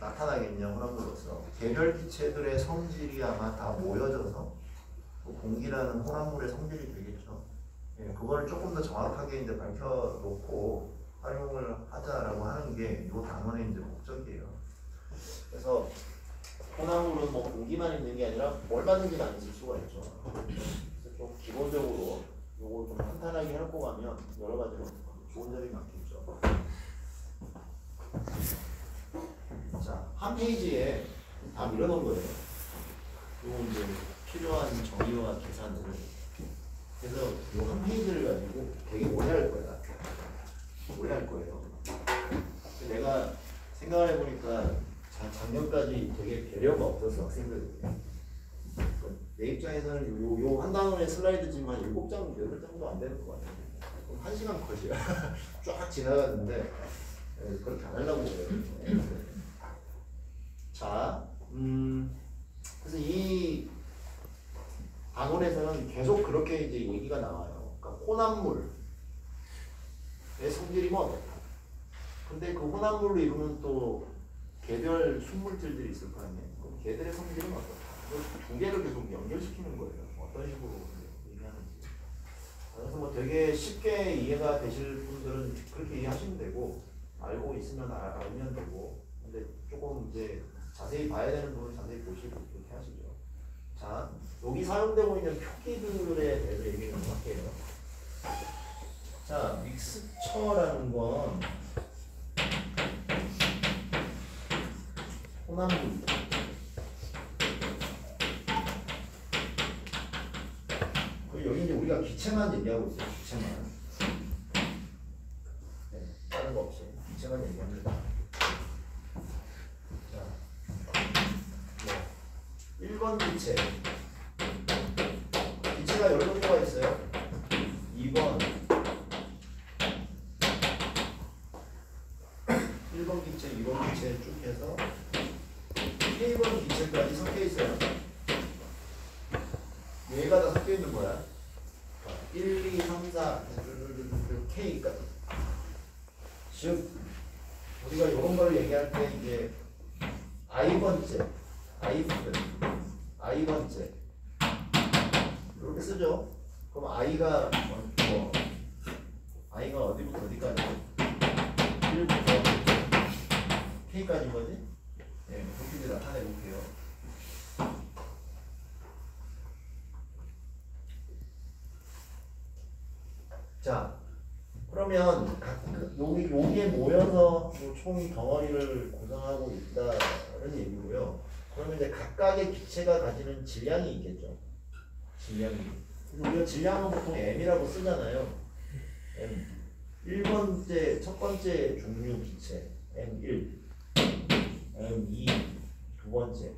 나타나겠냐 혼합물로서 개별 기체들의 성질이 아마 다 모여져서 공기라는 혼합물의 성질이 되겠죠. 예, 그걸 조금 더 정확하게 이제 밝혀놓고 활용을 하자라고 하는 게 이 단원의 이제 목적이에요. 그래서 혼합물은 뭐 공기만 있는 게 아니라 얼마든지 많이 쓸 수가 있죠. 그래서 좀 기본적으로 요걸 좀 탄탄하게 해놓고 가면 여러 가지로 좋은 점이 많겠죠. 자, 한 페이지에 다 밀어놓은 거예요. 요거 이제 필요한 정의와 계산을. 그래서 요 한 페이지를 가지고 되게 오래 할 거야. 오래 할 거예요. 내가 생각을 해보니까 작년까지 되게 배려가 없어서 학생들에게. 내 입장에서는 요 한 단원의 슬라이드지만 7장, 8장도 안 되는 것 같아요. 그럼 1시간 컷이야. 쫙 지나갔는데 그렇게 안 하려고 그래요. 자, 그래서 이 단원에서는 계속 그렇게 이제 얘기가 나와요. 그러니까 혼합물의 성질이 뭐 어떻다. 근데 그 혼합물로 이루는 또 개별 순물질들이 있을 거 아니에요. 그럼 걔들의 성질은 어떻다. 두 개를 계속 연결시키는 거예요. 어떤 식으로 얘기하는지. 그래서 뭐 되게 쉽게 이해가 되실 분들은 그렇게 이해하시면 되고, 알고 있으면 알면 되고, 근데 조금 이제 자세히 봐야 되는 부분은 자세히 보시고 그렇게 하시죠. 자, 여기 사용되고 있는 표기들에 대해서 얘기를 좀 할게요. 자, 믹스처라는 건 혼합물. 여기 이제 우리가 기체만 얘기하고 있어요. 기체만. 네, 다른 거 없이 기체만 얘기합니다. 자, 1번 기체. 기체가 여러 종류가 있어요. 2번. 1번 기체, 2번 기체 쭉 해서 K번 기체까지 섞여 있어요. 얘가 다 섞여 있는 거야. 1, 2, 3, 4, K까지. 즉, 우리가 이런 걸 얘기할 때 이제 I번째, I번째 이렇게 쓰죠. 그럼 I가 뭐 I가 어디부터 어디까지? 1부터 K까지인 거지? 네, 그렇게 이제 나타내 볼게요. 자, 그러면 여기에 모여서 총 덩어리를 구성하고 있다는 얘기고요. 그러면 이제 각각의 기체가 가지는 질량이 있겠죠. 질량이. 그래서 우리가 질량은 보통 M이라고 쓰잖아요. M. 1번째, 첫 번째 종류 기체 M1, M2, 두 번째.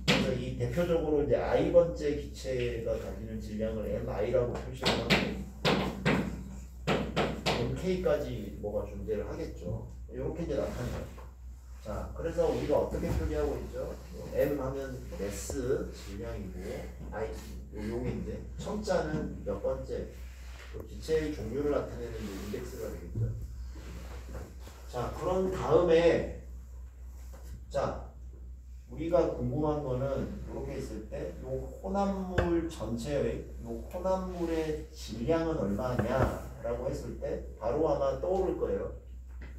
그래서 이 대표적으로 이제 I번째 기체가 가지는 질량을 MI라고 표시를 하고 MK까지 뭐가 존재를 하겠죠. 이렇게 이제 나타나요. 자, 그래서 우리가 어떻게 표기하고 있죠? M 하면 S 질량이고 I 용인데 첨자는 몇 번째 기체의 종류를 나타내는 인덱스가 되겠죠. 자, 그런 다음에 자, 우리가 궁금한 거는 이렇게 있을 때 이 혼합물 전체의 이 혼합물의 질량은 얼마냐라고 했을 때 바로 아마 떠오를 거예요.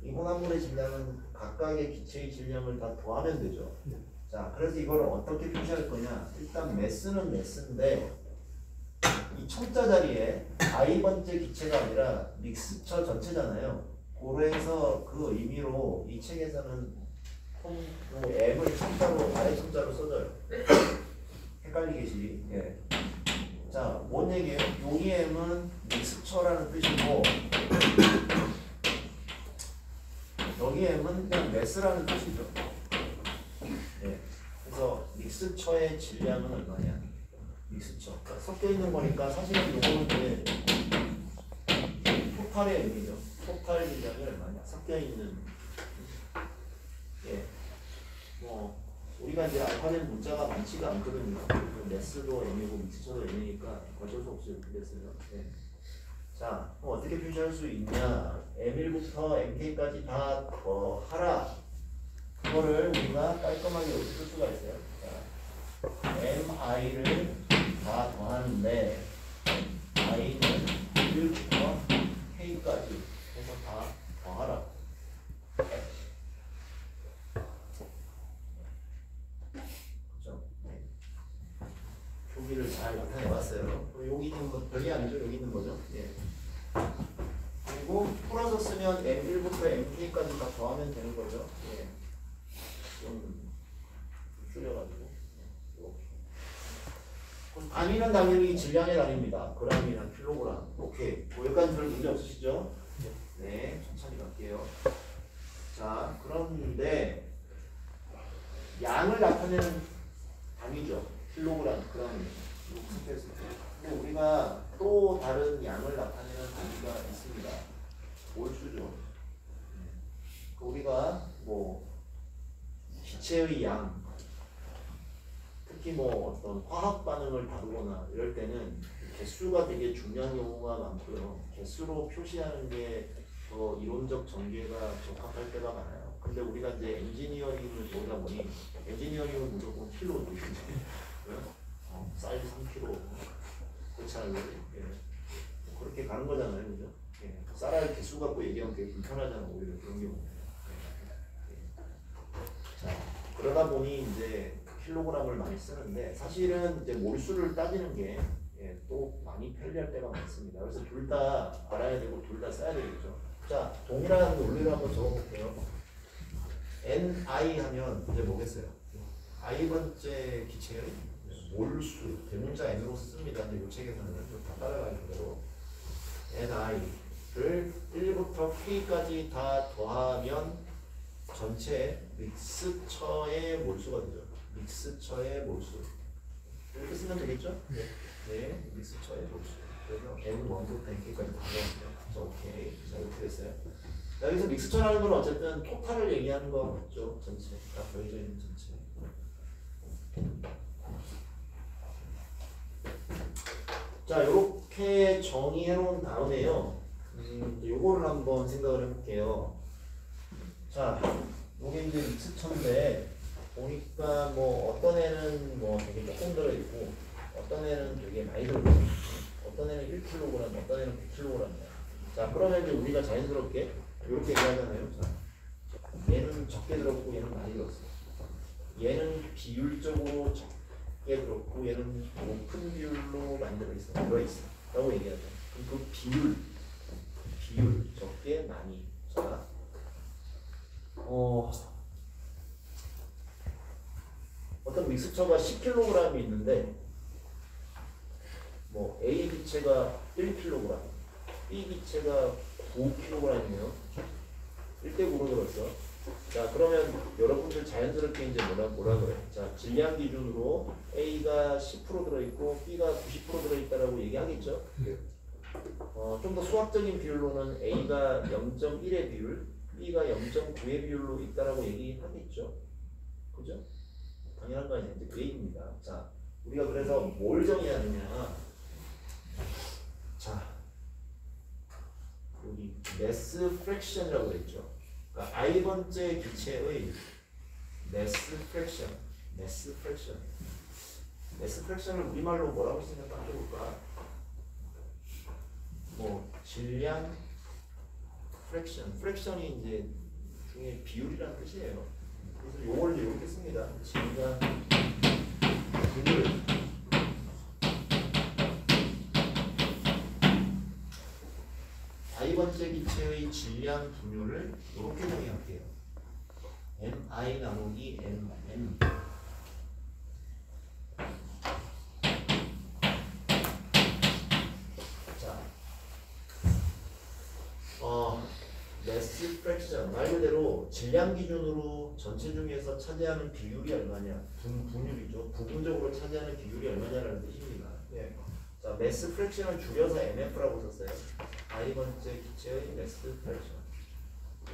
이 혼합물의 질량은 각각의 기체의 질량을 다 더하면 되죠. 자, 그래서 이걸 어떻게 표시할 거냐? 일단 매스는 매스인데 이 첨자 자리에 I번째 기체가 아니라 믹스처 전체잖아요. 그래서 그 의미로 이 책에서는 M을 첨자로 아래 첨자로 써줘요. 헷갈리겠지. 예. 자, 뭔 얘기예요? 여기 M은 믹스처라는 뜻이고 여기 M은 그냥 매스라는 뜻이죠. 예. 그래서 믹스처의 질량은 얼마냐? 믹스처. 그러니까 섞여 있는 거니까 사실은 요거는 이제 토탈의 의미죠. 토탈 질량이 얼마냐? 섞여 있는. 예. 뭐 우리가 이제 알파벳 문자가 많지가 않거든요. 매스도 M이고 믹스처도 M이니까 어쩔 수 없이 이렇게 됐어요. 예. 자, 그럼 어떻게 표시할 수 있냐? M1부터 MK까지 다 더하라. 그거를 우리가 깔끔하게 이렇게 쓸 수가 있어요. 자, MI를 다 더하는데 I는 1부터 K까지 해서 다 더하라. 그죠? 네. 표기를 잘 나타내봤어요. 여기 있는 거 별게 아니죠? 여기 있는 거죠? 예. 그리고 풀어서 쓰면 M1부터 MK까지 다 더하면 되는 거죠. 예. 좀 줄여가지고 이렇게. 단위는 당연히 질량의 단위입니다. 그람이랑 킬로그램. 오케이. 여기까지 별 문제 없으시죠? 네, 천천히 갈게요. 자, 그런데 양을 나타내는 단위죠. 킬로그램, 그람입니다. 근데 우리가 또 다른 양을 나타내는 단위가 있습니다. 몰수죠. 우리가 뭐 기체의 양, 특히 뭐 어떤 화학 반응을 다루거나 이럴 때는 개수가 되게 중요한 경우가 많고요. 개수로 표시하는 게 더 이론적 전개가 적합할 때가 많아요. 근데 우리가 이제 엔지니어링을 보다 보니 엔지니어링은 무조건 킬로죠. 사이즈 3kg 그렇지 않아요? 예. 그렇게 가는 거잖아요, 그죠? 예. 쌀알 개수 갖고 얘기하면 되게 불편하잖아, 오히려 그런 경우. 자, 그러다 보니 이제 킬로그램을 많이 쓰는데 사실은 이제 몰수를 따지는 게 또 많이 편리할 때가 많습니다. 그래서 둘 다 알아야 되고 둘 다 써야 되겠죠. 자, 동일한 논리를 한번 적어볼게요. NI 하면 이제 뭐겠어요? i번째 기체의 몰수, 대문자 n으로 씁니다. 근데 이 책에서는 다 따라가는 대로 ni를 1부터 k까지 다 더하면 전체 믹스처의 몰수가 되죠. 믹스처의 몰수. 이렇게 쓰면 되겠죠? 네, 믹스처의 몰수. 그래서 n1부터 nk까지 다 더하면 오케이. 자, 이렇게 됐어요. 여기서 믹스처라는 건 어쨌든 토탈을 얘기하는 거 맞죠? 전체. 다 더해져 있는 전체. 자, 이렇게 정의해 놓은 다음에요. 요거를 한번 생각을 해볼게요. 자, 요게 이제 믹스처인데 보니까 뭐 어떤 애는 뭐 되게 조금 들어있고 어떤 애는 되게 많이 들어있고 어떤 애는 1kg, 어떤 애는 100kg이야. 자, 그러면 이제 우리가 자연스럽게 이렇게 얘기하잖아요. 자, 얘는 적게 들었고 얘는 많이 들었어. 얘는 비율적으로 적게 들었고 얘는 높은 비율로 많이 들어있어. 라고 얘기하죠. 그럼 그 비율 적게 많이. 자, 어떤 믹스처가 10kg이 있는데 뭐 A 기체가 1kg, B 기체가 9kg이네요. 1대9로 들었어. 자, 그러면 여러분들 자연스럽게 이제 뭐라 그래? 자, 질량 기준으로 A가 10% 들어있고 B가 90% 들어있다라고 얘기하겠죠? 좀 더 수학적인 비율로는 A가 0.1의 비율, B가 0.9의 비율로 있다라고 얘기하겠죠? 그죠? 당연한 거 아니에요. 이제 그 얘기입니다. 자, 우리가 그래서 뭘 정의하느냐? 자, 여기 매스 프랙션이라고 했죠. 그러니까 i번째 기체의 매스 프랙션을 우리말로 뭐라고 쓰냐 따져볼까? 뭐 질량 프랙션이 이제 중에 비율이라는 뜻이에요. 그래서 요걸 이렇게 씁니다. 질량 비율. i번째 기체의 질량 분율을 이렇게 정의할게요. mi 나누기 n. 자, 매스 프랙션 말 그대로 질량 기준으로 전체 중에서 차지하는 비율이 얼마냐? 분율이죠. 부분적으로 차지하는 비율이 얼마냐라는 뜻입니다. 예. 자, 매스 프랙션을 줄여서 MF라고 썼어요. i번째 기체의 매스 프랙션.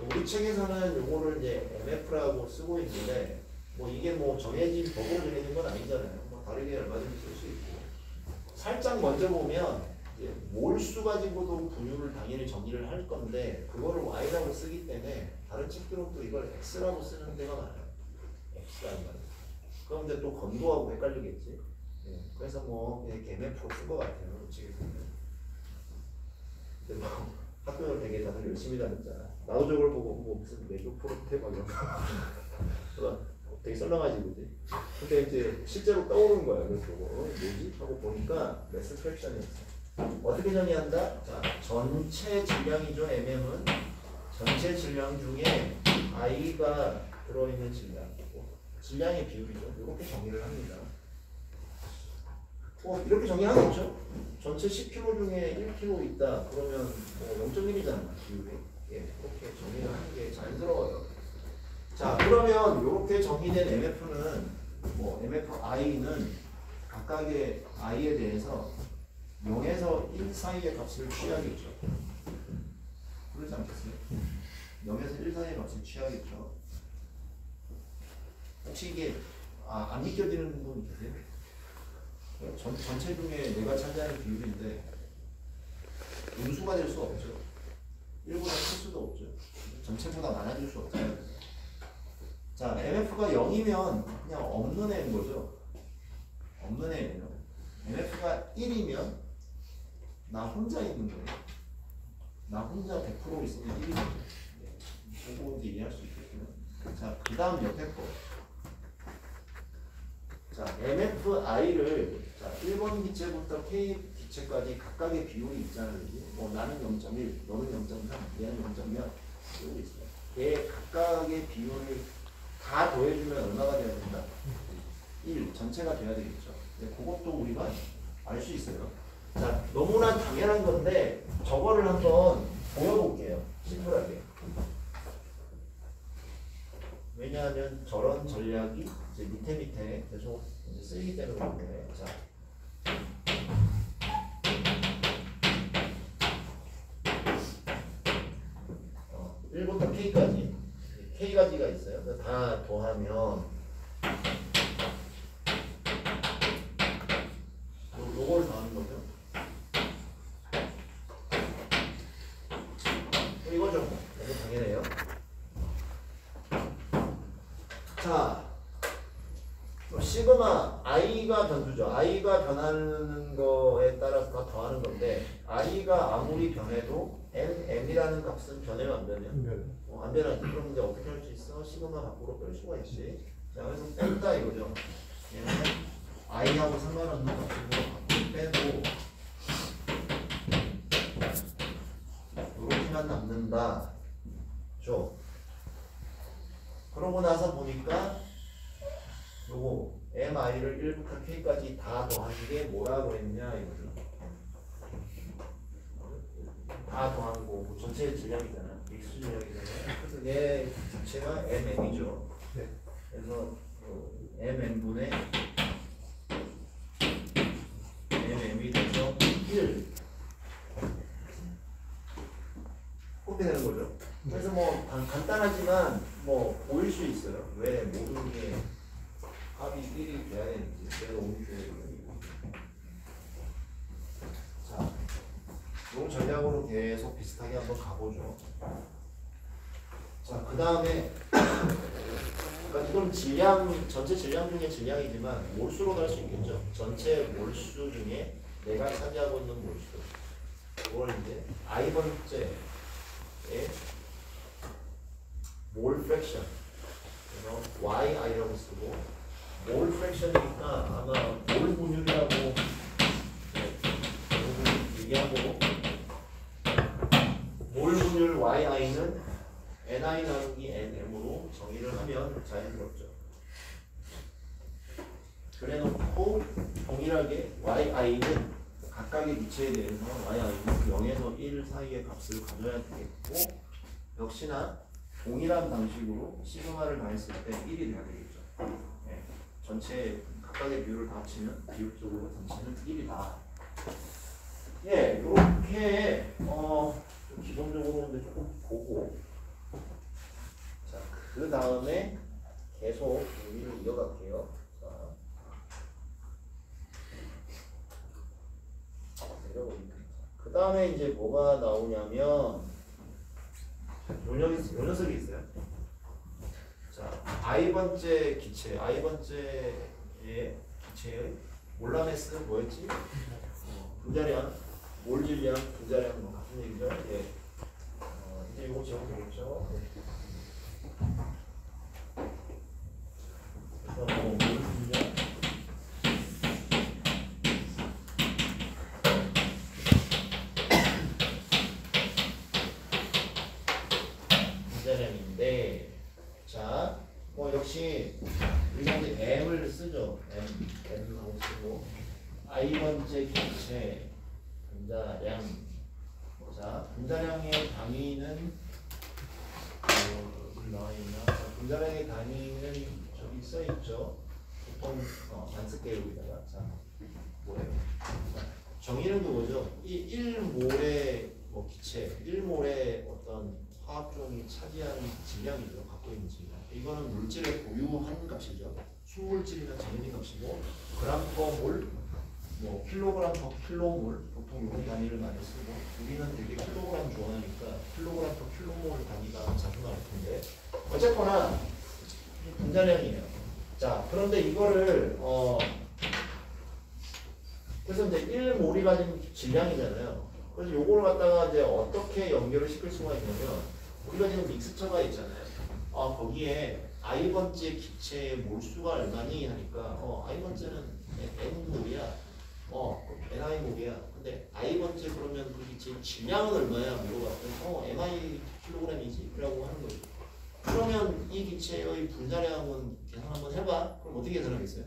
우리 책에서는 요거를 이제 MF라고 쓰고 있는데 뭐 이게 뭐 정해진 법으로 정해진 건 아니잖아요. 뭐 다르게 얼마든지 쓸 수 있고. 살짝 먼저 보면 이제 몰수 가지고도 분유를 당연히 정의를 할 건데 그거를 y라고 쓰기 때문에 다른 책들은 또 이걸 x라고 쓰는 데가 많아요. x라는 말. 그럼 이제 또 건도하고 헷갈리겠지. 예, 그래서 뭐 그냥 개매프로 쓴 것 같아요. 솔직히 보면. 근데 뭐 학교를 되게 다들 열심히 다녔잖아. 나도 저걸 보고 뭐 무슨 매교 프로테 막 이런 거 되게 썰렁하지 그지? 근데 이제 실제로 떠오르는 거야. 그래서 뭐지? 하고 보니까 매스 프랙션이었어. 어떻게 정의한다? 자, 전체 질량이죠. mm은 전체 질량 중에 i가 들어있는 질량이고 질량의 비율이죠. 이렇게 정의를 합니다. 이렇게 정의하겠죠? 전체 10kg 중에 1kg 있다. 그러면 뭐 0.1이잖아. 비율이. 예, 이렇게 정의를 하는 게 자연스러워요. 자, 그러면 이렇게 정의된 MF는 뭐 MFI는 각각의 i에 대해서 0에서 1 사이의 값을 취하겠죠. 그러지 않겠어요? 0에서 1 사이의 값을 취하겠죠. 혹시 이게 안 믿겨지는 분 계세요? 전체 중에 내가 차지하는 비율인데 음수가 될 수 없죠. 1보다 클 수도 없죠. 전체보다 많아질 수 없잖아요. 자, MF가 0이면 그냥 없는 애인 거죠. 없는 애예요. MF가 1이면 나 혼자 있는 거예요. 나 혼자 100% 있으면 1이죠. 보고 이제 이해할 수 있겠구나. 자, 그 다음 옆에 거. 자, MFI를 자, 1번 기체부터 K 기체까지 각각의 비율이 있잖아요. 뭐 나는 0.1, 너는 0.3, 얘는 0.몇 이러고 있어요. 얘 각각의 비율을 다 더해주면 얼마가 돼야 된다? 1, 전체가 돼야 되겠죠. 근데 그것도 우리가 알 수 있어요. 자, 너무나 당연한 건데 저거를 한번 보여볼게요. 심플하게. 왜냐하면 저런 전략이 이제 밑에 계속 이제 쓰이기 때문에. 자, 1부터 K까지 K가지가 있어요. 다 더하면 요걸 더하는 거죠. 이거죠. 너무 당연해요. 자, 시그마 i가 변수죠. i가 변하는 거에 따라서 다 더하는 건데 i가 아무리 변해도 m이라는 값은 변해요, 안 변해요? 안 변하지. 그럼 이제 어떻게 할 수 있어? 시그마 밖으로 뺄 수가 있지. 자, 그래서 뺀다 이거죠. 얘는 i하고 상관없는 값으로 빼고 이렇게만 남는다. 죠. 그러고 나서 보니까 요거 mi를 1부터 k까지 다 더한 게 뭐라고 했냐 이거죠. 다 더한 거 전체 질량이잖아. 믹스 질량이잖아. 그래서 얘 자체가 mm이죠. 네. 그래서 mm분의 mm이 돼서 1 그렇게 되는 거죠. 그래서 뭐 간단하지만 뭐 보일 수 있어요. 왜 모든 게 합이 1이 돼야 되는지. 그래서 오른쪽에 자, 이 전략으로 계속 비슷하게 한번 가보죠. 자, 그 다음에 그러니까 이건 질량, 전체 질량 중에 질량이지만 몰수로 갈 수 있겠죠. 전체 몰수 중에 내가 차지하고 있는 몰수. 그걸 이제 i번째에 몰 프랙션. 그래서 yi라고 쓰고 몰 프랙션이니까 아마 몰 분율이라고 얘기하고 몰 분율 yi는 ni 나누기 nm으로 정의를 하면 자연스럽죠. 그래놓고 동일하게 yi는 각각의 기체에 대해서 yi는 0에서 1 사이의 값을 가져야 되겠고 역시나 동일한 방식으로 시그마를 더했을 때 1이 돼야 되겠죠. 네. 전체 각각의 비율을 다 합치면 비율적으로 전체는 1이다. 예, 이렇게 좀 기본적으로 근데 조금 보고 자, 그 다음에 계속 얘기를 이어갈게요. 자, 내려보니까 다음에 이제 뭐가 나오냐면 요 녀석이 있어요. 자, i번째 기체, i번째의 기체의 몰라메스 뭐였지? 분자량, 몰질량, 분자량 뭐 같은 얘기죠. 예. 이제 이거 적어보겠죠. 그래서 뭐 몰질량. 분자량인데, 자, 뭐 역시 우리가 이제 m을 쓰죠. m하고 쓰고 i번째 기체 분자량. 자, 분자량의 단위는 나와 있나? 자, 분자량의 단위는 저기 써 있죠. 보통 안 쓸게요 여기다가. 자, 뭐예요? 자, 정의는 그거죠. 1몰의 뭐 기체, 1몰의 어떤 화학종이 차지하는 질량이죠. 갖고 있는 질량. 이거는 물질의 고유한 값이죠. 순물질이나 정의의 값이고, 그램 퍼 몰, 뭐 킬로그램 퍼 킬로몰, 보통 요 단위를 많이 쓰고, 우리는 되게 킬로그램 좋아하니까 킬로그램 퍼 킬로몰 단위가 자주 나올 텐데, 어쨌거나 분자량이에요. 자, 그런데 이거를 그래서 이제 1몰이 가진 질량이잖아요. 그래서 요거를 갖다가 이제 어떻게 연결을 시킬 수가 있냐면, 우리가 지금 믹스처가 있잖아요. 거기에 i번째 기체의 몰수가 얼마니 하니까 i번째는 n몰이야. ni 몰이야. 근데 i번째 그러면 그 기체의 질량은 얼마야? 물어봤더니 mi 킬로그램이지 라고 하는 거죠. 그러면 이 기체의 분자량은 계산 한번 해봐. 그럼 어떻게 계산하겠어요?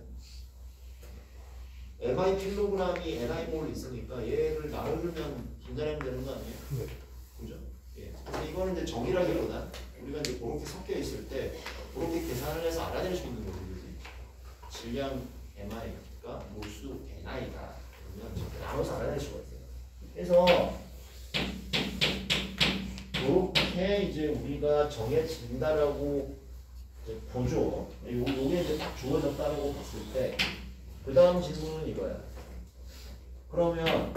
mi 킬로그램이 ni 몰 있으니까 얘를 나눠주면 분자량 되는 거 아니에요? 네. 그죠? 예. 근데 이거는 이제 정의라기보다 우리가 이제 그렇게 섞여 있을 때 그렇게 계산을 해서 알아낼 수 있는 거죠. 질량 mi가 몰수 ni다. 그러면 이렇게 나눠서 알아낼 수가 있어요. 그래서 이렇게 이제 우리가 정해진다라고 이제 보죠. 요게 이제 딱 주어졌다라고 봤을 때, 그 다음 질문은 이거야. 그러면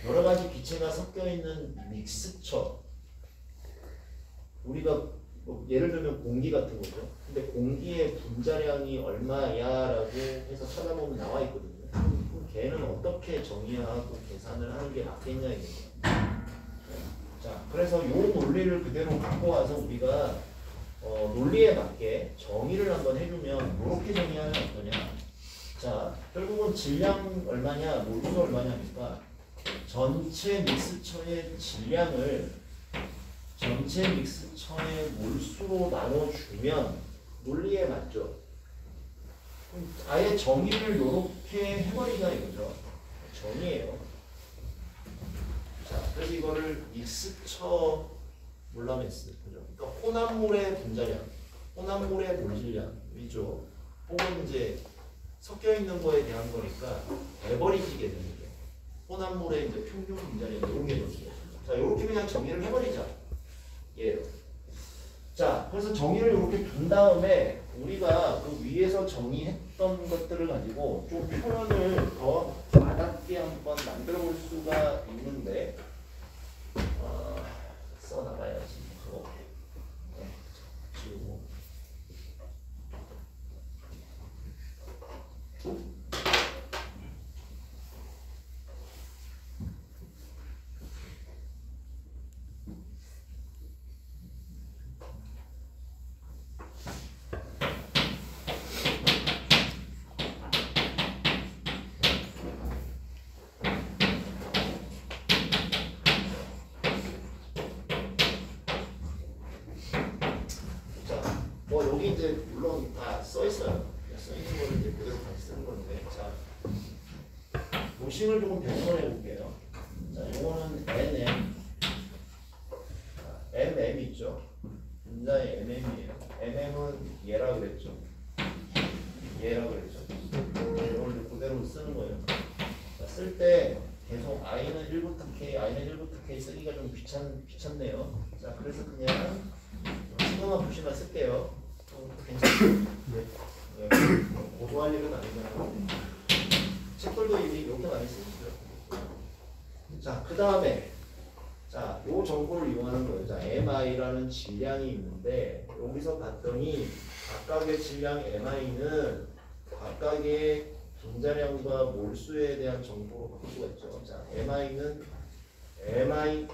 여러 가지 기체가 섞여 있는 믹스처, 우리가 뭐 예를 들면 공기 같은 거죠. 근데 공기의 분자량이 얼마야라고 해서 찾아보면 나와 있거든요. 그럼 걔는 어떻게 정의하고 계산을 하는 게 맞겠냐 이거예요. 자, 그래서 요 논리를 그대로 갖고 와서 우리가 논리에 맞게 정의를 한번 해주면 이렇게 정의하면 어떠냐. 자, 결국은 질량 얼마냐, 몰수가 얼마냐니까 전체 믹스처의 질량을 전체 믹스처의 몰수로 나눠주면 논리에 맞죠. 아예 정의를 이렇게 해버리자 이거죠. 정의예요. 자, 그래서 이거를 믹스처 몰라메스, 그죠? 그러니까 혼합물의 분자량, 혼합물의 몰질량이죠. 혹은 이제 섞여 있는 거에 대한 거니까 에버리지 개념이죠. 혼합물의 이제 평균 분자량 이런 개념이죠. 자, 이렇게 그냥 정의를 해버리자. 예. 자, 그래서 정의를 이렇게 둔 다음에 우리가 그 위에서 정의했던 것들을 가지고 좀 표현을 더 와닿게 한번 만들어 볼 수가 있는데, 써나가야지. 네, 지우고. 여기 이제 물론 다 써 있어요. 써 있는 거를 이제 그대로 다시 쓰는 건데, 자, 모싱을 조금 변형을 해볼게요. 자, 이거는 NM, MM 있죠. 분자의 MM이에요. MM은 얘라 그랬죠. 얘라 그랬죠. 이걸 그대로 쓰는 거예요. 쓸 때 계속 I는 1부터 K, I는 1부터 K 쓰기가 좀 귀찮네요. 자, 그래서 그냥 시그마 표시만 쓸게요. 괜찮아요. 네. 고소할 일은 아니잖아요. 책들도 이미 이렇게 많이 쓰시죠. 자, 그 다음에 자, 요 정보를 이용하는 거예요. 자, mi라는 질량이 있는데 여기서 봤더니 각각의 질량 mi는 각각의 분자량과 몰수에 대한 정보로 바꿀 수가 있죠. 자, mi는 mi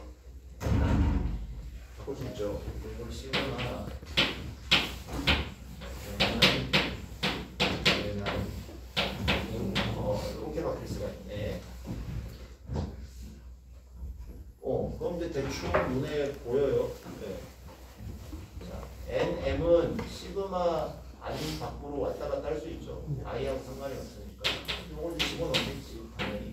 바꿀 수 있죠. 이걸 시그마 이렇게 바뀔 수가 있네. 그럼 이제 대충 눈에 보여요. 네. 자, NM은 시그마 아닌 밖으로 왔다 갔다 할 수 있죠. I하고 상관이 없으니까. 이걸 이제 집어넣겠지, 당연히.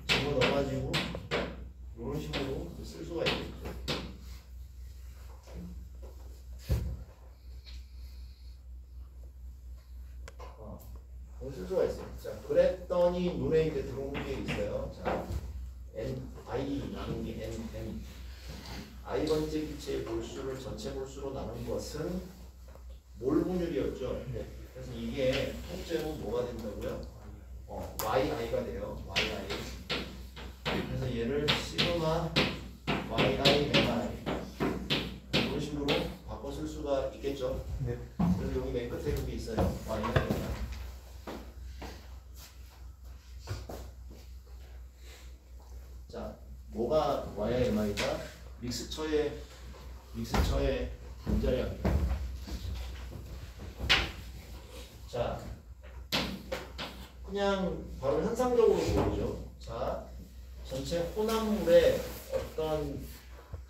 집어넣어가지고 이런 식으로 쓸 수가 있겠죠. 쓸 수가 있어요. 자, 그랬더니 눈에 이제 들어오는 게 있어요. 자, I 나누기 N. I번째 기체의 몰수를 전체 몰수로 나눈 것은 몰 분율이었죠. 그래서 이게 통째로 뭐가 된다고요? YI가 돼요. YI. 그래서 얘를 시그마 YI MI 이런 식으로 바꿔 쓸 수가 있겠죠. 네. 그래서 여기 맨 끝에 여기 있어요. YI MI. 자, 뭐가 YIMI다? 믹스처의 분자량이다. 자, 그냥 바로 현상적으로 보이죠. 자, 전체 혼합물의 어떤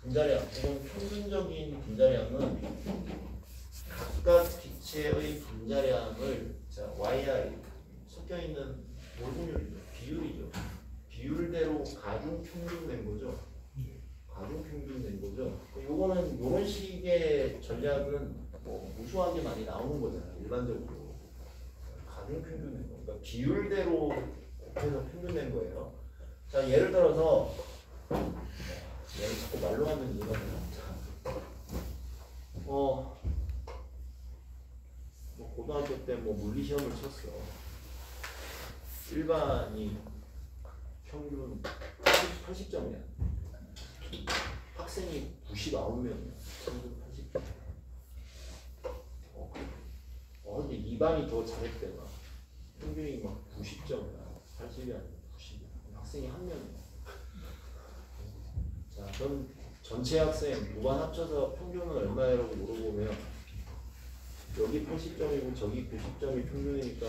분자량 혹은 평균적인 분자량은 각각 기체의 분자량을 자, YI 섞여 있는 몰분율이죠. 비율이죠. 비율대로 가중 평균된 거죠. 가중 평균된 거죠. 요거는 요런 식의 전략은 뭐 무수하게 많이 나오는 거잖아요. 일반적으로 가중 평균된 거. 그러니까 비율대로 해서 평균된 거예요. 자, 예를 들어서 얘는 자꾸 말로 하면 이거는 뭐 고등학교 때 뭐 물리 시험을 쳤어. 일반이 평균 80점이야. 학생이 99명이야. 평균 80점. 근데 2반이 더 잘했대. 막. 평균이 막 90점이야. 80이 아니라 90이야. 학생이 한 명이야. 자, 그럼 전체 학생 2반 합쳐서 평균은 얼마라고 물어보면 여기 80점이고 저기 90점이 평균이니까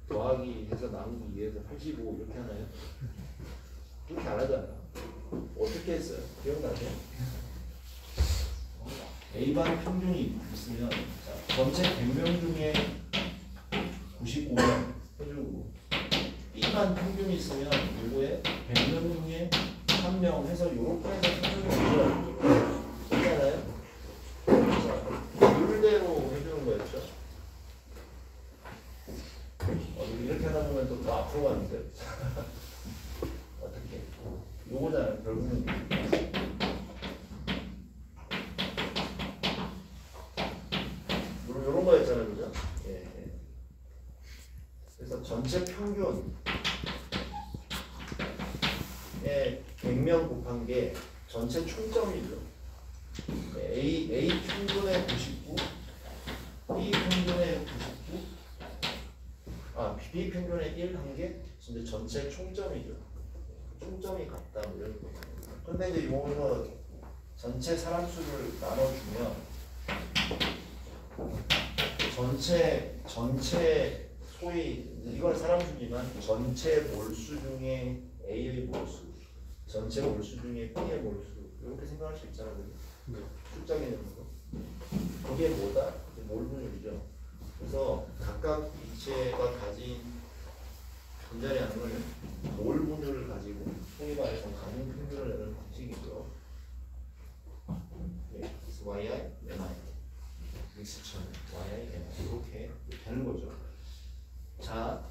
더하기 해서 나누기 2해서 85 이렇게 하나요? 그렇게 안 하잖아. 어떻게 했어요? 기억나세요? A반 평균이 있으면 자, 전체 100명 중에 99명 해주고 B반 평균이 있으면 요거에 100명 중에 1명 해서 요렇게 해서 평균을 있잖아요. 자, 율대로 해주는 거였죠. 이렇게 하다 보면 또 앞으로 가는데 어떻게 요거잖아요. 결국은 요런 거였잖아요. 그죠? 예. 그래서 전체 평균에 100명 곱한 게 전체 총점이죠. A 평균에 99, B 평균에 99, B 평균에 1 한 게 진짜 전체 총점이죠. 총점이 같다 뭐 이런 거. 근데 이제 이거서 전체 사람 수를 나눠주면 전체 소위 이건 사람 수지만 전체 몰수 중에 A의 몰수, 전체 몰수 중에 B의 몰수 이렇게 생각할 수 있잖아요. 숫자 개념으로. 그게 뭐다? 몰분율이죠. 그래서 각각 기체가 가진 분자량을 몰분율을 가지고 소위 말해서 가중 평균을 내는 방식이고요. 네, YI, MI, 믹스처, YI, MI 이렇게 되는 거죠. 자,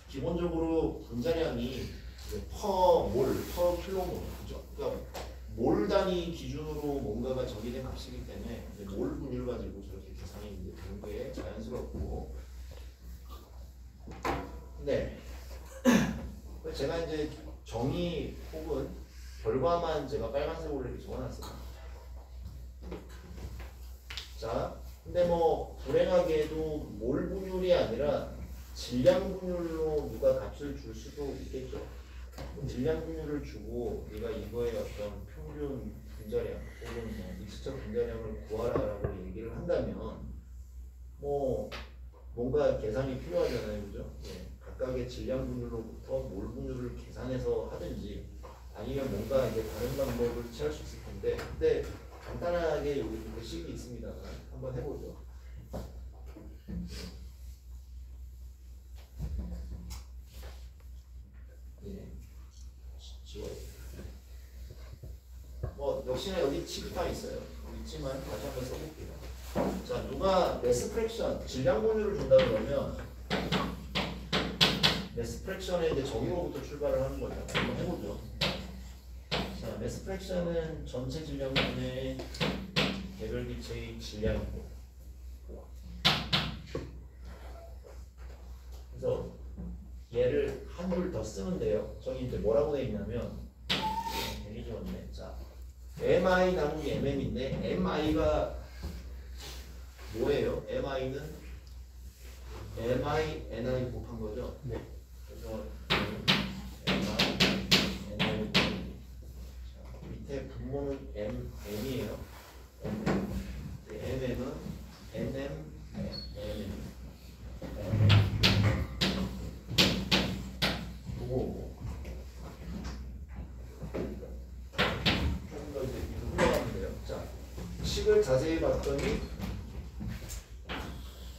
기본적으로 분자량이 퍼 몰, 퍼 킬로몰, 그죠? 그러니까 몰 단위 기준으로 뭔가가 정의된 값이기 때문에 몰 분율 가지고 저렇게 계산이 되는 게 자연스럽고. 네. 제가 이제 정의 혹은 결과만 제가 빨간색으로 이렇게 적어놨어요. 자, 근데 뭐 불행하게도 몰 분율이 아니라 질량 분율로 누가 값을 줄 수도 있겠죠. 질량 분율을 주고 네가 이거의 어떤 평균 분자량 혹은 뭐 익스처 분자량을 구하라라고 얘기를 한다면 뭐 뭔가 계산이 필요하잖아요, 그죠? 예, 각각의 질량 분율로부터 몰 분율을 계산해서 하든지 아니면 뭔가 이제 다른 방법을 취할 수 있을 텐데, 근데 간단하게 여기 그 식이 있습니다. 한번 해보죠. 예, 지워요. 뭐 역시나 여기 취급판 있어요. 있지만 다시 한번 써볼게요. 자, 누가 매스 프랙션 질량 분율을 준다 그러면 매스 프랙션의 이제 정의로부터 출발을 하는 거죠. 한번 해보죠. 자, 매스 프랙션은 전체 질량분의 개별 기체의 질량이고, 그래서 얘를 한 줄 더 쓰면 돼요. 저기 이제 뭐라고 돼 있냐면 되게 좋았네. 자, mi 나누기 mm인데 mi가 뭐예요? mi는 mi ni 곱한 거죠. 네. 그래서 mi ni 자, 밑에 분모는 m이에요. mm은 nm 보고 조금 더 이제 흘러가면 돼요. 자, 식을 자세히 봤더니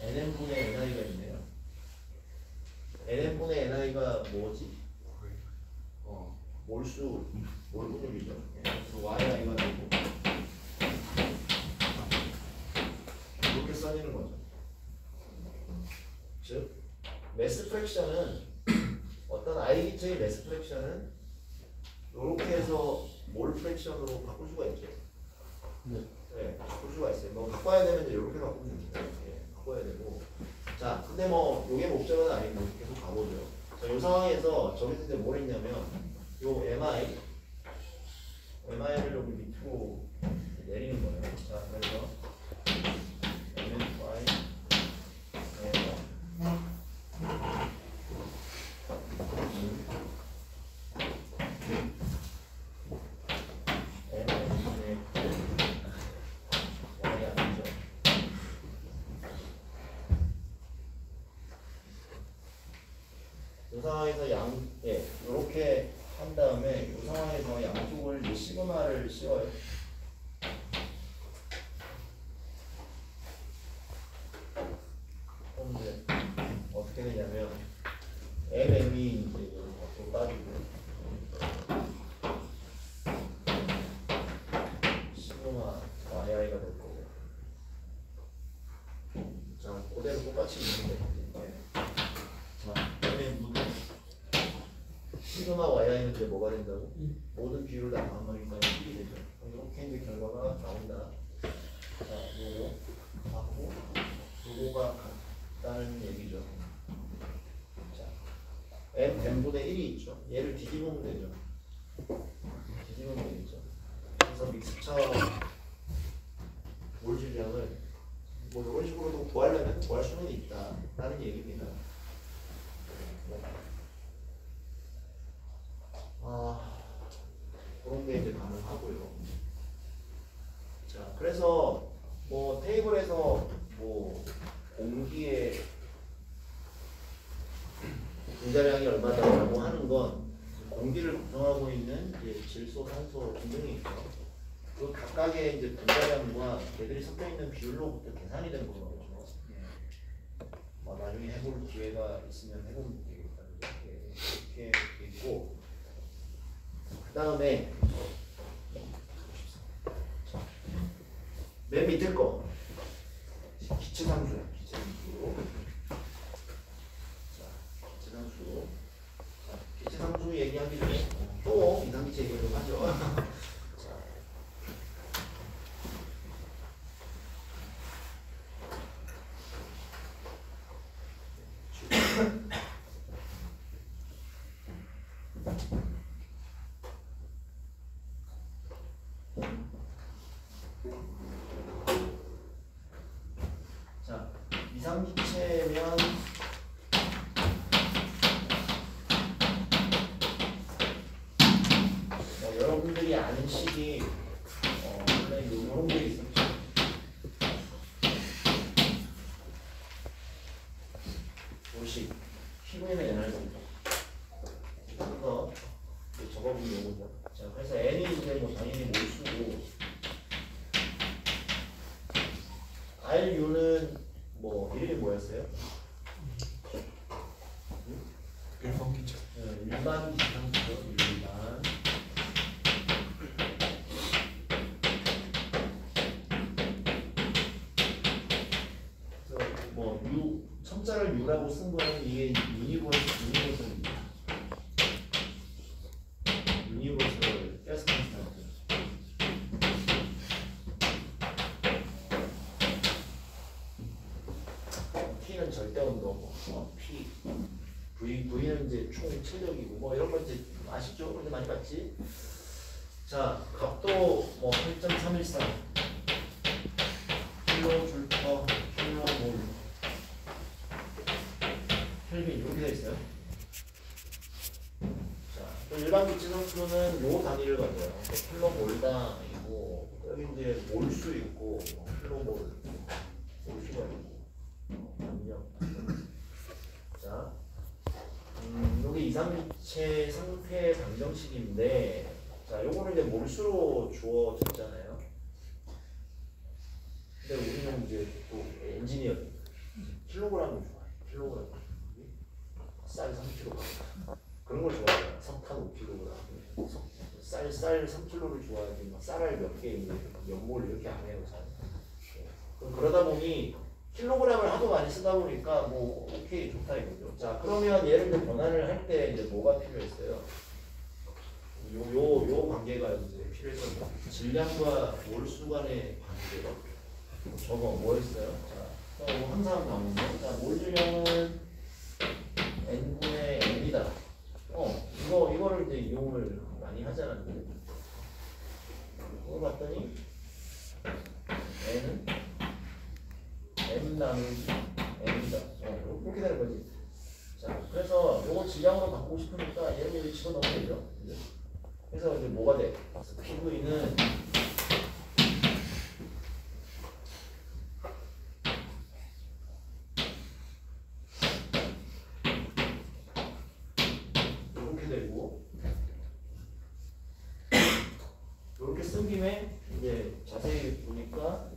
nm분의 ni가 있네요. nm분의 ni가 뭐지? 몰분율이죠. 그래서 yi가 되고 이렇게 써지는 거죠. 즉 매스 프랙션은 어떤 i 기체의 매스 프랙션은 이렇게 해서 몰 프랙션으로 바꿀 수가 있죠. 네. 네, 바꿀 수가 있어요. 뭐 바꿔야 되면 이제 이렇게 바꾸면 됩니다. 예, 바꿔야 되고. 자, 근데 뭐 이게 목적은 아니고 계속 가보죠. 자, 이 상황에서 저기서 이제 뭘 했냐면 요 mi를 여기 밑으로 내리는 거예요. 자, 그래서 y 이 상황에서 이렇게 한 다음에 이 상황에서 양쪽을 이제 시그마를 씌워요. 그럼 이제 어떻게 되냐면 mm이 이제 이걸 밖으로 빠지고 시그마 yi가 될 거고. 자, 그대로 똑같이 있는데. 시그마 yi는 이제 뭐가 된다고? 모든 비율을 다 반응이니까 1이 되죠. 이렇게 이제 결과가 나온다. 자, 요거 같고 요거가 같다는 얘기죠. 자, m분의 1이 있죠. 얘를 뒤집으면 되죠. 뒤집으면 되겠죠. 그래서 믹스처 몰 질량을 뭐 이런 식으로도 구하려면 구할 수는 있다 라는 얘기입니다. 그런 게 이제 가능하고요. 자, 그래서 뭐 테이블에서 뭐 공기의 분자량이 얼마다라고 하는 건 공기를 구성하고 있는 이제 질소, 산소 등등이 있죠. 그 각각의 이제 분자량과 걔들이 섞여 있는 비율로부터 계산이 된 거죠. 나중에 해볼 기회가 있으면 해보면 되겠다. 이렇게 있고. 그 다음에 맨 밑에 거 기체상수야. 기체상수. 자, 기체상수. 자, 기체상수 얘기하기 전에 또 이상기체 얘기를 좀 하죠. 여러분들이 아는 식이 원래 이런 게 있었죠. 요식 P분의 NR 이거 적어보면 요거죠. 자, 그래서 N이 이제 뭐 당연히 몰수고 RU는 뭐 이름이 뭐였어요? 일반 기체. 일반 기체상수죠. 일반. 그래서 뭐 U 첨자를 U라고 쓴 거는 이게 유니버설 가스 컨스탄트. P는 절대 온도고 P V는 이제 총 체력이고 뭐 이런 거 이제 아시죠? 근데 많이 봤지? 자, 값도 뭐 8.313 킬로줄퍼 킬로몰 켈빈 이렇게 돼 있어요. 자, 또 일반 기체상수는 요 단위를 가져요. 킬로몰당이고 여기 이제 몰수 있고 킬로몰 몰수가 있고 압력. 자. 여기 이상기체 상태 방정식인데, 자, 요거는 이제 몰수로 주어졌잖아요. 근데 우리는 이제 또 엔지니어 킬로그램을 좋아해. 킬로그램. 쌀 3kg. 그런 걸 좋아해요. 석탄 5kg. 쌀 3kg를 좋아하지. 쌀알 몇 개, 연몰 이렇게 안 해요. 잘. 그러다 보니 킬로그램을 하도 많이 쓰다 보니까 뭐 오케이 좋다 이거죠. 자, 그러면 얘를 이제 변환을 할 때 이제 뭐가 필요했어요? 요 관계가 이제 필요했던 거. 질량과 몰수 간의 관계가 저거 뭐였어요? 자, 항상 나오는 거. 자, 몰 질량은 n분의 n이다. 이거를 이제 이용을 많이 하잖아요. 그거 봤더니 n은 M 나누기 M이다. 이렇게 되는 거지. 자, 그래서 요거 질량으로 바꾸고 싶으니까 얘를 여기 집어넣으면 되죠. 그래서 이제 뭐가 돼? PV는 이렇게 되고 이렇게 쓴 김에 이제 자세히 보니까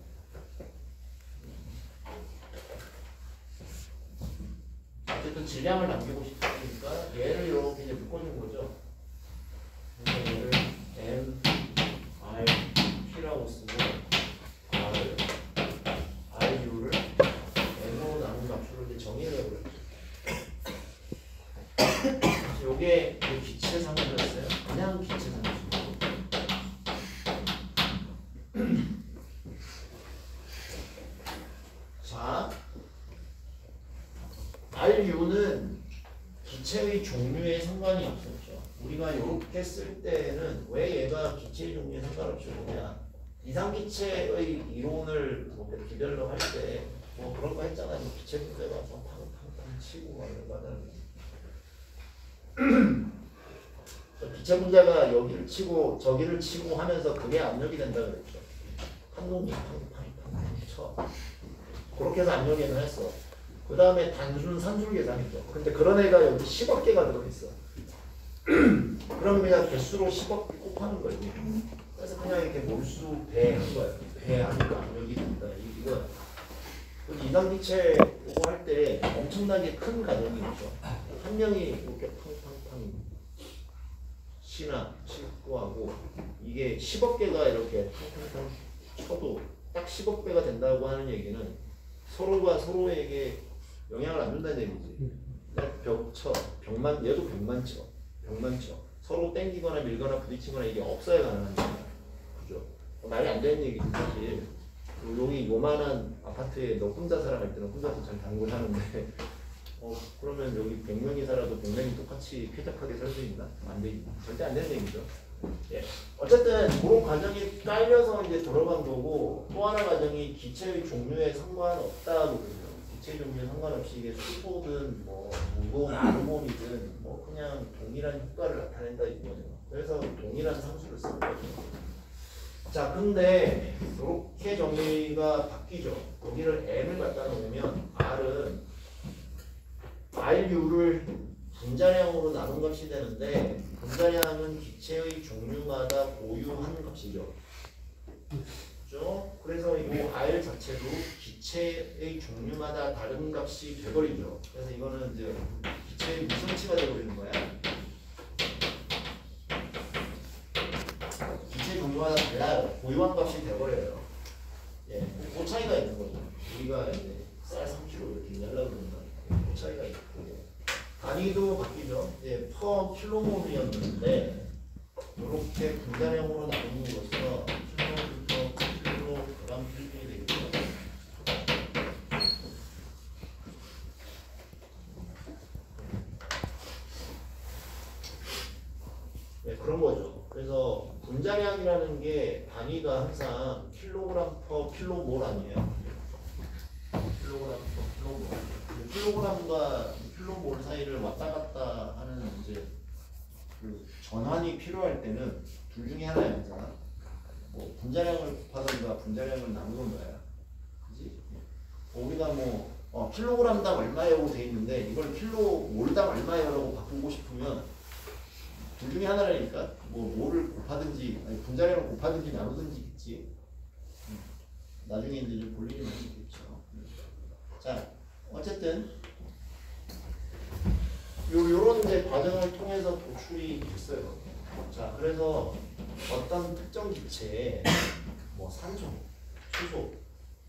어쨌든 질량을 남기고 싶으니까 얘를 이렇게 이제 묶어준 거죠. 그래서 얘를 M, R, P라고 쓰고 RU를 M으로 나눈 값으로 이제 정의를 해버렸죠. 요게 기체 상수였어요. 그냥 기체 상수. 자, RU는 기체의 종류에 상관이 없었죠. 우리가 이렇게 쓸 때는 왜 얘가 기체의 종류에 상관없이 뭐냐, 이상기체의 이론을 뭐 기별로 할 때 뭐 그런 거 했잖아요. 기체 분자가 막 탕탕탕 치고 막 이런 거 하잖아요. 기체 분자가 여기를 치고 저기를 치고 하면서 그게 압력이 된다 그랬죠. 한 놈이 팡팡팡팡 쳐. 그렇게 해서 압력 계산했어. 그 다음에 단순 산술 계산했죠. 근데 그런 애가 여기 10억 개가 들어있어. 그럼 그냥 개수로 10억 개 곱하는 거예요. 그래서 그냥 이렇게 몰수 배한 거예요. 배하니까 압력이 된다. 이거야. 이상기체 이거 할 때 엄청나게 큰 가정이 있죠. 한 명이 이렇게 팡팡팡 치고하고 이게 10억 개가 이렇게 팡팡팡 쳐도 딱 10억 배가 된다고 하는 얘기는 서로가 서로에게 영향을 안 준다는 얘기지. 벽 쳐, 벽만, 얘도 벽만 쳐. 서로 땡기거나 밀거나 부딪히거나 이게 없어야 가능한 거야. 그죠? 말이 안 되는 얘기지 사실. 여기 요만한 아파트에 너 혼자 살아갈 때는 혼자서 잘 단골 하는데 그러면 여기 100명이 살아도 100명이 똑같이 쾌적하게 살 수 있나? 안 되지. 절대 안 되는 얘기죠. 예. 어쨌든 그런 과정이 깔려서 이제 들어간 거고, 또 하나 과정이 기체의 종류에 상관없다거든요. 기체 종류에 상관없이 이게 수소든 뭐 무거운 아르곤이든 뭐 그냥 동일한 효과를 나타낸다 이거죠. 그래서 동일한 상수를 쓰는 거죠. 자, 근데 이렇게 정리가 바뀌죠. 여기를 m을 갖다 놓으면 r은 RU를 분자량으로 나눈 값이 되는데 분자량은 기체의 종류마다 고유한 값이죠. 그렇죠? 그래서 이 R 자체도 기체의 종류마다 다른 값이 돼버리죠. 그래서 이거는 이제 기체의 무성치가 돼버리는 거야. 기체 종류마다 달라요. 고유한 값이 돼버려요. 예, 그 차이가 있는 거죠. 우리가 이제 쌀 3kg 이렇게 얘기하려고 그러는데 그 차이가 있고 단위도 바뀌죠. 예, 퍼 킬로몰이었는데 이렇게 분자량으로 나누므로써 킬로부터 킬로그램 필름이 되겠죠. 네, 그런 거죠. 그래서 분자량이라는 게 단위가 항상 킬로그램 퍼 킬로몰 아니에요. 킬로그램 퍼 킬로몰. 킬로그램과 킬로몰 사이를 왔다 갔다 하는 이제 그 전환이 필요할 때는 둘 중에 하나였잖아. 뭐 분자량을 곱하던가 분자량을 나누는 거야. 그지? 우리가 뭐 킬로그램당 얼마라고 돼 있는데 이걸 킬로몰당 얼마라고 바꾸고 싶으면 둘 중에 하나라니까. 뭐 몰을 곱하든지 아니 분자량을 곱하든지 나누든지 있지. 나중에 이제 좀 볼 일이 많이 있겠죠. 자, 어쨌든 요런 이제 과정을 통해서 도출이 됐어요. 자, 그래서 어떤 특정 기체에 뭐 산소, 수소,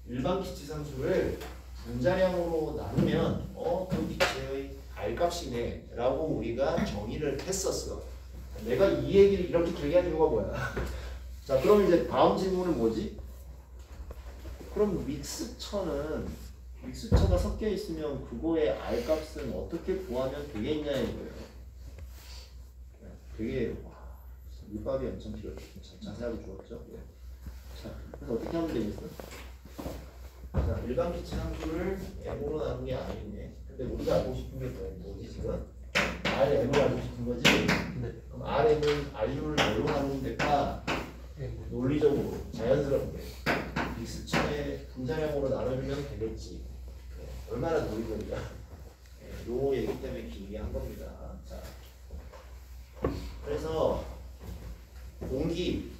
일반 기체 상수를 분자량으로 나누면 그 기체의 R값이네 라고 우리가 정의를 했었어. 내가 이 얘기를 이렇게 길게 한 이유가 뭐야? 자, 그럼 이제 다음 질문은 뭐지? 그럼 믹스처가 섞여 있으면 그거의 R값은 어떻게 구하면 되겠냐 이거예요. 되게 밑밥이 엄청 자세하게 주었죠. 자, 그래서 어떻게 하면 되겠어? 자, 일반 기체 상수를 m으로 나눈 게 아니네. 근데 우리가 알고 싶은 게 뭐지 지금? RM을 알고 싶은 거지? 네. 그럼 RM은 RU를 뭘로 나누는 데가 논리적으로 자연스럽게 믹스처의 분자량으로 나눠주면 되겠지. 얼마나 논리적이야. 요 얘기 때문에 길게 한 겁니다. 자, 그래서 공기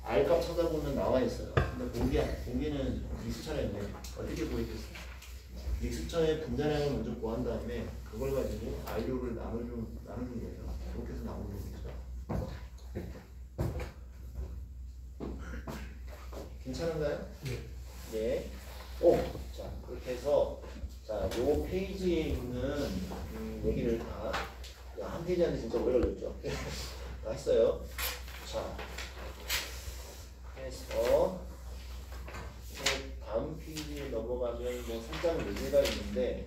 R값 찾아보면 나와 있어요. 근데 공기는 믹스처에 어떻게 보이겠어? 믹스처의 분자량을 먼저 구한 다음에 그걸 가지고 RU를 나누는 거예요. 이렇게 해서 나오는 거죠. 괜찮은가요? 네. 네. 자, 그렇게 해서 자, 요 페이지에 있는 얘기를 다 한 페이지한테 진짜 오래 걸렸죠. 다 했어요. 자, 해서 다음 페이지에 넘어가면 뭐 살짝 문제가 있는데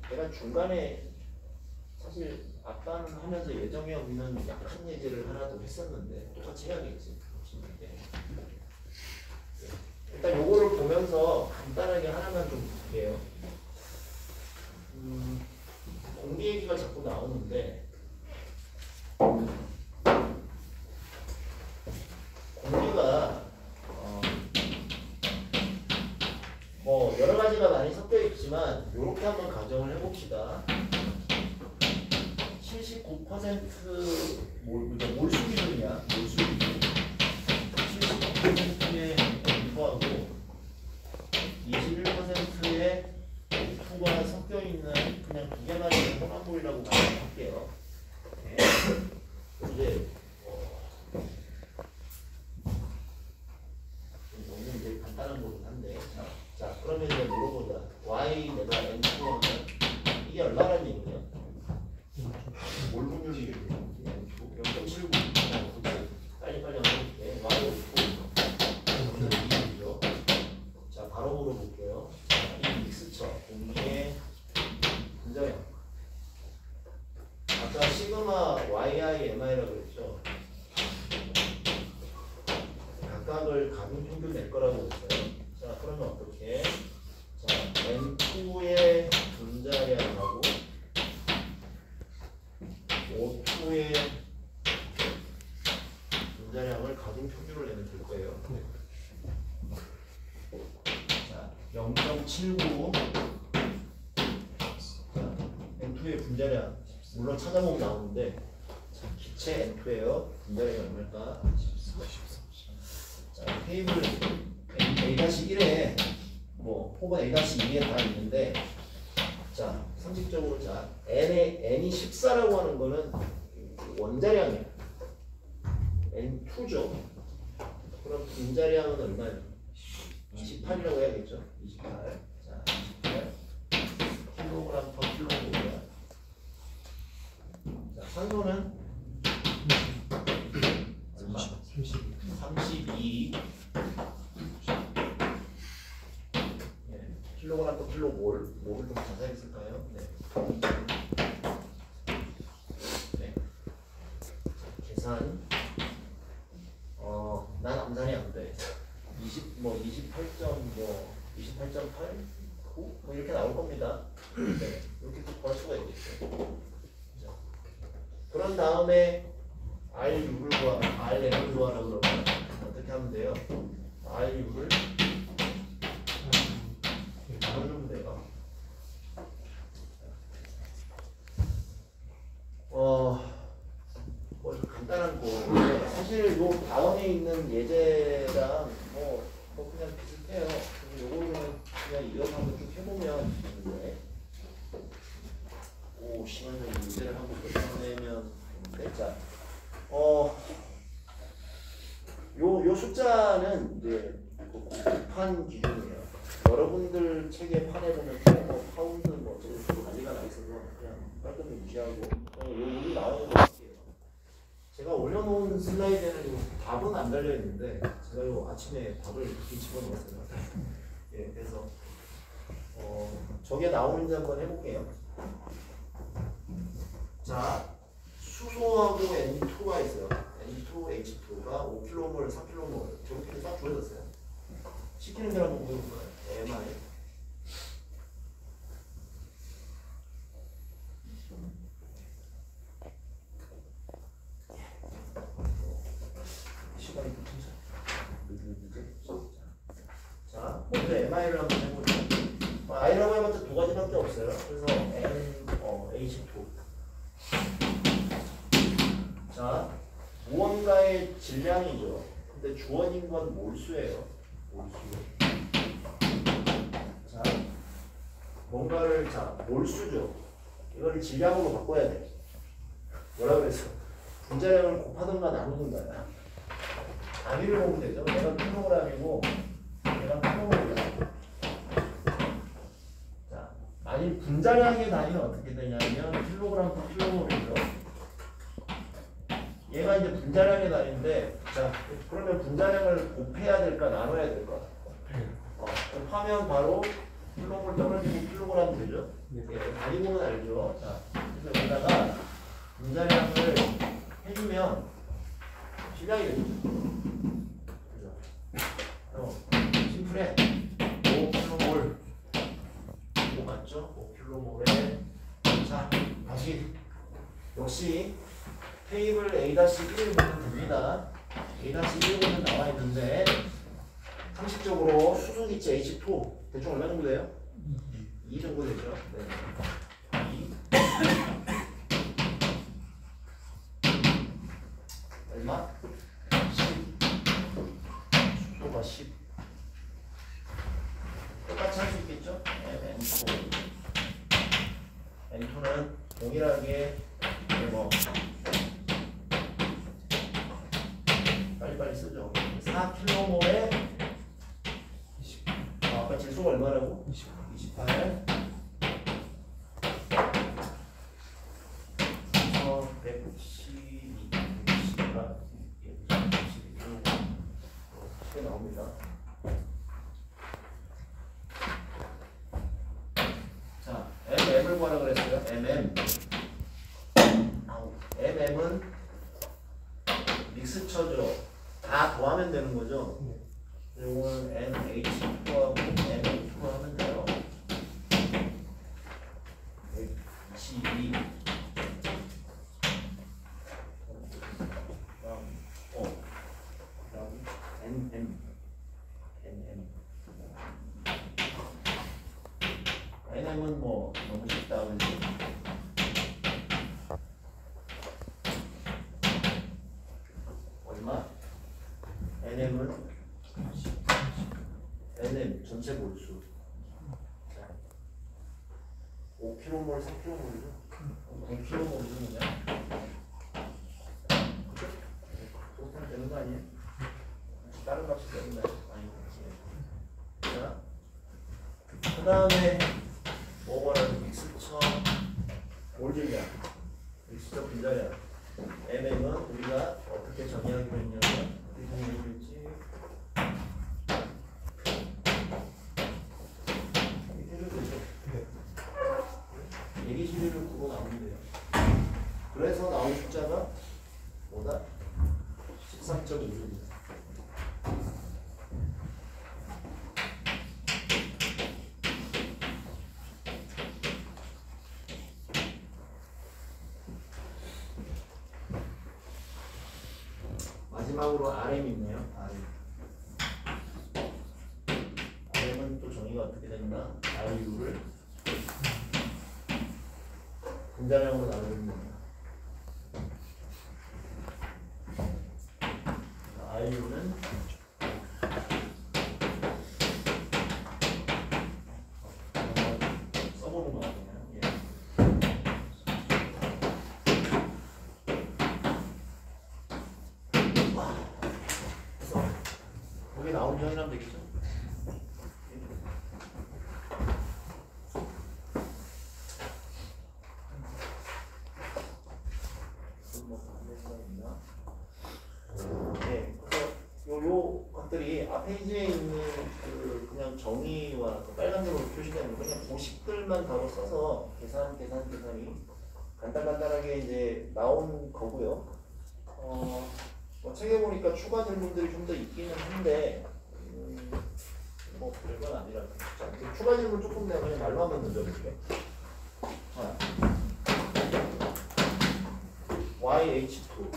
내가 중간에 사실 아까는 하면서 예정에 없는 약한 예제를 하나 더 했었는데 똑같이 해야겠지. 일단 요거를 보면서 간단하게 하나만 좀 볼게요. 공기 얘기가 자꾸 나오는데 공기가 뭐 여러 가지가 많이 섞여 있지만 이렇게 한번 가정을 해봅시다. 79% 몰수 기준이야. 몰수 기준. 79%의 F하고 21%의 F가 섞여 있는 그냥 두 개만 있는 혼합물이라고 가정할게요. 네. 이제 너무 이제 간단한 거긴 한데 자 그러면 이제 물어보자. Y 내가 N2 하면 이게 얼마라는 얘기냐? 몰 분율이 0.79 빨리 한번 볼게. Y 없고 2이죠. 자 바로 물어볼게요. 이 믹스처 공기의 분자량 아까 시그마 yi mi라고 그랬죠. 각각을 가분 평균 낼 거라고 했어요. 자 그러면 어떻게? 자, N2의 분자량하고 O2의 분자량을 가중 표준을 내면 될 거예요. 자, 0.79. 자, N2의 분자량 물론 찾아보면 나오는데 자, 기체 N2예요. 분자량이 얼마일까? 자, 테이블 A-1에 뭐 혹은 A-2에 다 있는데 자, 상식적으로 자 N이 14라고 하는 거는 원자량이에요. N2죠. 그럼 분자량은 얼마예요? 28이라고 해야겠죠. 28. 자, 28 킬로그램 퍼 킬로그램. 자, 산소는 얼마? 32 킬로그램 퍼 킬로몰. 몰을 좀 자세히 쓸까요? 네. 네. 계산. 난 암산이 안 돼. 28.8 9 뭐 이렇게 나올 겁니다. 네. 이렇게 구할 수가 있겠죠. 자, 그런 다음에 RU를 구하라, Rm을 구하라 그러면 어떻게 하면 돼요? RU를 나누면 돼요. 뭐 간단한 거. 사실 요 다음에 있는 예제랑 뭐 그냥 비슷해요. 요거는 그냥 이어서 한번 쭉 해보면 되는데. 오, 시간을 문제를 한번 끝내면 되는데. 자, 요 숫자는 이제 곱한 기준이에요. 여러분들 책에 판에 보면 뭐 파운드 뭐 어쩌고 난리가 나 있어서 그냥 깔끔히 무시하고 여기 나오는 거 할게요. 제가 올려놓은 슬라이드에는 답은 안 달려 있는데 제가 요 아침에 답을 이렇게 집어넣었어요. 예, 그래서 저게 나오는지 한번 해볼게요. 자, 수소하고 N2가 있어요. N2H2가 5km몰, 4km몰 저렇게 딱 주어졌어요. 시키는 대로 한번 보여볼까요? MI 시간이 붙이죠. 자, 먼저 MI를 한번 해보죠. I라고 해봤자 두 가지밖에 없어요. 그래서 H2. 자, 무언가의 질량이죠. 근데 주어진 건 몰수예요. 몰수. 자, 뭔가를 몰수죠. 이거를 질량으로 바꿔야 돼. 뭐라 그랬어? 분자량을 곱하던가 나누던가야. 단위를 보면 되죠. 내가 킬로그램이고 내가 킬로그램이야. 자, 만일 분자량의 단위는 어떻게 되냐면 킬로그램 퍼 킬로그램이죠. 얘가 이제 분자량의 단위인데, 자, 그러면 분자량을 곱해야 될까 나눠야 될까? 그럼 하면 바로 킬로몰 떨어지고 킬로그램 되죠? 예, 단위 보면 알죠? 자, 그래서 여기다가 분자량을 해주면 질량이 되죠. 그죠? 심플해. 5km몰. 이거 맞죠? 5km몰에. 자, 다시. 역시 테이블 A-1을 보면 됩니다. A-1은 나와 있는데 상식적으로 수소기체 H2 대충 얼마 정도 돼요? 2 정도 되죠. 네. 2 얼마? 10 수소가 10 똑같이 할 수 있겠죠? N2는 동일하게 뭐 빨리 쓰죠. 4km몰에 아까 질소가 얼마라고? 28 112 이렇게 나옵니다. 자, MM을 구하라 그랬어요. MM은 믹스처죠. 다 더하면 되는 거죠. 요거는 NH2하고 NH2 하면 돼요. 122. NM. NM은 뭐 너무 쉽다 그러지. 얼마? NM은 NM 전체 몰수. 5km몰, 3km몰이죠? 9km몰이죠, 그냥. 그죠? 그렇게 되는 거 아니에요? 다른 값이 되는 거 아니에요? 자, 그 다음에 뭐라도 믹스처 몰질량, 믹스처 분자량. MM은 우리가 어떻게 정의하기로 했냐면, 어떻게 정의하기로 했지? 얘기시리를 구로 나오면 돼요. 그래서 나온 숫자가 뭐다? 13.5입니다. 마지막으로 RM 있네요. RM은 또 정의가 어떻게 된다? RU를 분자량으로 나누는 겁니다. RU는 써보는 거 같네요. 예. 그래서 거기 나온 정의라면 되겠죠? 네, 그래서 요 것들이 앞에 페이지에 있는 그 그냥 정의와 그 빨간색으로 표시되는 그냥 공식들만 바로 써서 계산이 간단하게 이제 나온 거고요. 뭐 책에 보니까 추가 질문들이 좀 더 있기는 한데 뭐 별건 아니라. 자, 그 추가 질문 조금 내가 그냥 말로 한번 던져볼게요. 자, YH2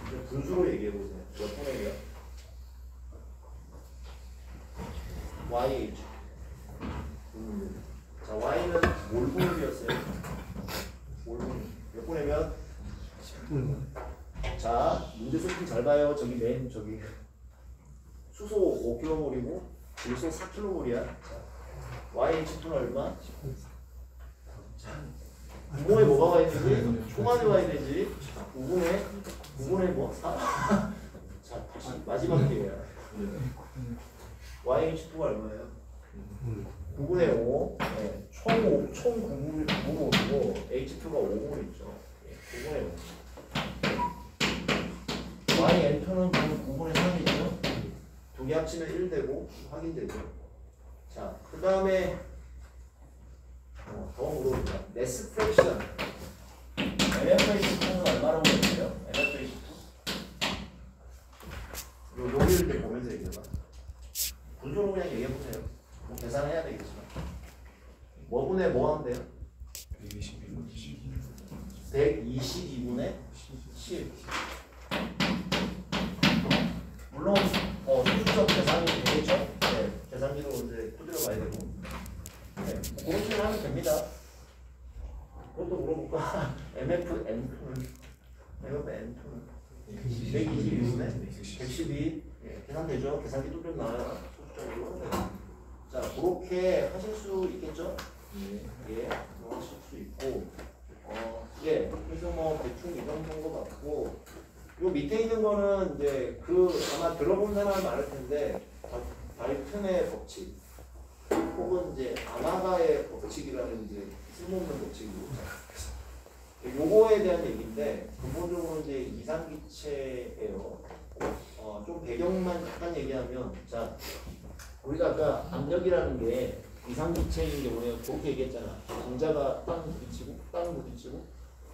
이제 분수로 얘기해보세요. 몇 분의요? YH. 자, Y는 몰분율이었어요. 몰분율. 몇 분의 몇? 10분. 자, 문제 세팅 잘 봐요. 저기 맨 저기 수소 5km몰이고 질소 4km몰이야. YH2는 얼마? 구분에 뭐가 와야 되지? 총알이 와야 되지? 구분에 뭐? 4? 자, 다시 마지막 기회야. YH2가 얼마예요? 9분의 5. 네. 총 9몰이고 H2가 5몰 있죠. 9분의 5. YN2는 9분의 3이죠. 두 개 합치면 1 되고 확인되죠. 자, 그 다음에 더 물어봅니다. 매스 프랙션. MFH2는 얼마라고 했어요? MFH2? 여기를 때 보면서 얘기해봐. 분수로 그냥 얘기해보세요. 뭐 계산해야 되겠지만. 뭐분의 뭐 하면 돼요? 122분의 10. 물론 수준적 계산이 되겠죠? 네, 계산기로 이제 두드려 봐야 되고. 네, 그런 식으로 하면 됩니다. 그것도 물어볼까? MFN2는 122분의 112. 예, 계산되죠? 계산기 두드려 나와요. 자, 그렇게 하실 수 있겠죠? 예, 하실 수 있고. 예, 그래서 뭐 대충 이 정도인 것 같고, 요 밑에 있는 거는 이제 그 아마 들어본 사람 많을 텐데 발튼의 법칙 혹은 이제 아마가의 법칙이라는 이제 쓸모없는 법칙이고, 요거에 대한 얘기인데 근본적으로 이제 이상기체예요. 좀 배경만 잠깐 얘기하면, 자, 우리가 아까 압력이라는 게 이상기체인 경우에 그렇게 얘기했잖아. 강자가 땅 부딪히고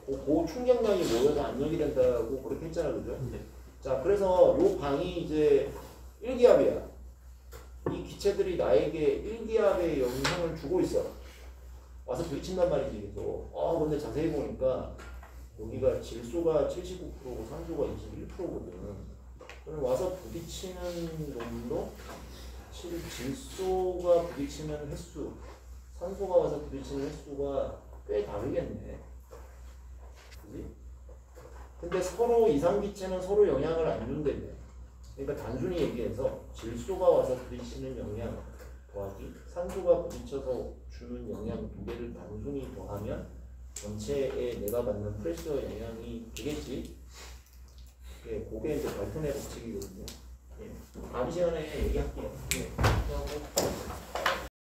그 충격량이 모여서 압력이 된다고 그렇게 했잖아, 그죠? 자, 그래서 요 방이 이제 1기압이야. 이 기체들이 나에게 1기압의 영향을 주고 있어. 와서 부딪힌단 말이지. 계속. 근데 자세히 보니까 여기가 질소가 79%고 산소가 21%거든. 그럼 와서 부딪히는 놈도 질소가 부딪히는 횟수, 산소가 와서 부딪히는 횟수가 꽤 다르겠네. 그지? 근데 서로 이상기체는 서로 영향을 안 준다며. 그러니까 단순히 얘기해서 질소가 와서 부딪히는 영향 더하기 산소가 부딪혀서 주는 영향 두 개를 단순히 더하면 전체에 내가 받는 프레셔 영향이 되겠지. 예, 그게 이제 발전의 법칙이거든요. 예. 다음 시간에 얘기할게요. 예, 하고.